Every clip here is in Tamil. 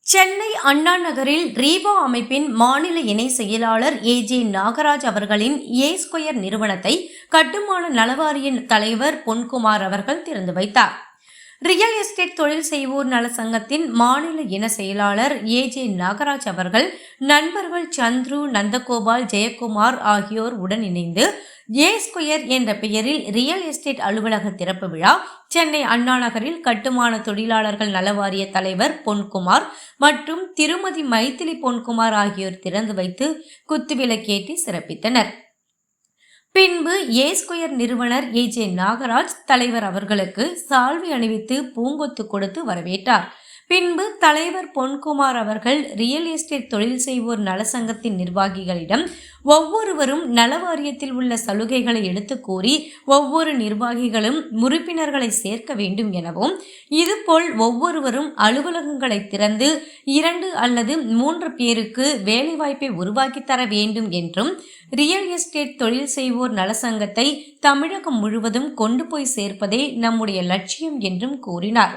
சென்னை அண்ணா நகரில் ரீவா அமைப்பின் மாநில இணை செயலாளர் ஏஜே நாகராஜ் அவர்களின் ஏ ஸ்கொயர் நிறுவனத்தை கட்டுமான நலவாரிய தலைவர் பொன்குமார் அவர்கள் திறந்து வைத்தார். ரியல் எஸ்டேட் தொழில் செய்வோர் நல சங்கத்தின் மாநில இன செயலாளர் ஏஜே நாகராஜ் அவர்கள் நண்பர்கள் சந்துரு, நந்தகோபால், ஜெயக்குமார் ஆகியோர் உடன் இணைந்து ஏ ஸ்கொயர் என்ற பெயரில் ரியல் எஸ்டேட் அலுவலக திறப்பு விழா சென்னை அண்ணா நகரில் கட்டுமான தொழிலாளர்கள் நலவாரிய தலைவர் பொன்குமார் மற்றும் திருமதி மைதிலி பொன்குமார் ஆகியோர் திறந்து வைத்து குத்துவிளக்கேற்றி சிறப்பித்தனர். பின்பு ஏ ஸ்கொயர் நிறுவனர் ஏஜே நாகராஜ் தலைவர் அவர்களுக்கு சால்வை அணிவித்து பூங்கொத்து கொடுத்து வரவேற்றார். பின்பு தலைவர் பொன்குமார் அவர்கள் ரியல் எஸ்டேட் தொழில் செய்வோர் நலசங்கத்தின் நிர்வாகிகளிடம் ஒவ்வொருவரும் நலவாரியத்தில் உள்ள சலுகைகளை எடுத்து கூறி ஒவ்வொரு நிர்வாகிகளும் உறுப்பினர்களை சேர்க்க வேண்டும் எனவும், இதுபோல் ஒவ்வொருவரும் அலுவலகங்களை திறந்து 2 அல்லது 3 பேருக்கு வேலைவாய்ப்பை உருவாக்கி தர வேண்டும் என்றும், ரியல் எஸ்டேட் தொழில் செய்வோர் நலசங்கத்தை தமிழகம் முழுவதும் கொண்டு போய் சேர்ப்பதே நம்முடைய லட்சியம் என்றும் கூறினார்.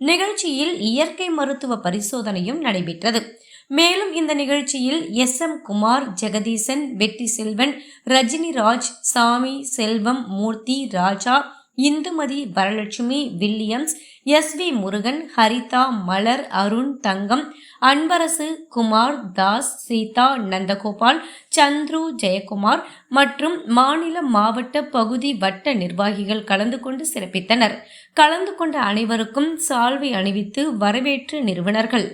நிகழ்ச்சியில் இயற்கை மருத்துவ பரிசோதனையும் நடைபெற்றது. மேலும் இந்த நிகழ்ச்சியில் SM குமார், ஜெகதீசன், வெட்டி செல்வன், ரஜினி ராஜ், சாமி, செல்வம், மூர்த்தி, ராஜா, இந்துமதி, வரலட்சுமி, வில்லியம்ஸ், SV முருகன், ஹரிதா, மலர், அருண், தங்கம், அன்பரசு, குமார், தாஸ், சீதா, நந்தகோபால், சந்துரு, ஜெயக்குமார் மற்றும் மாநில, மாவட்ட, பகுதி, வட்ட நிர்வாகிகள் கலந்து கொண்டு சிறப்பித்தனர். கலந்து கொண்ட அனைவருக்கும் சால்வை அணிவித்து வரவேற்று நிறுவனர்கள்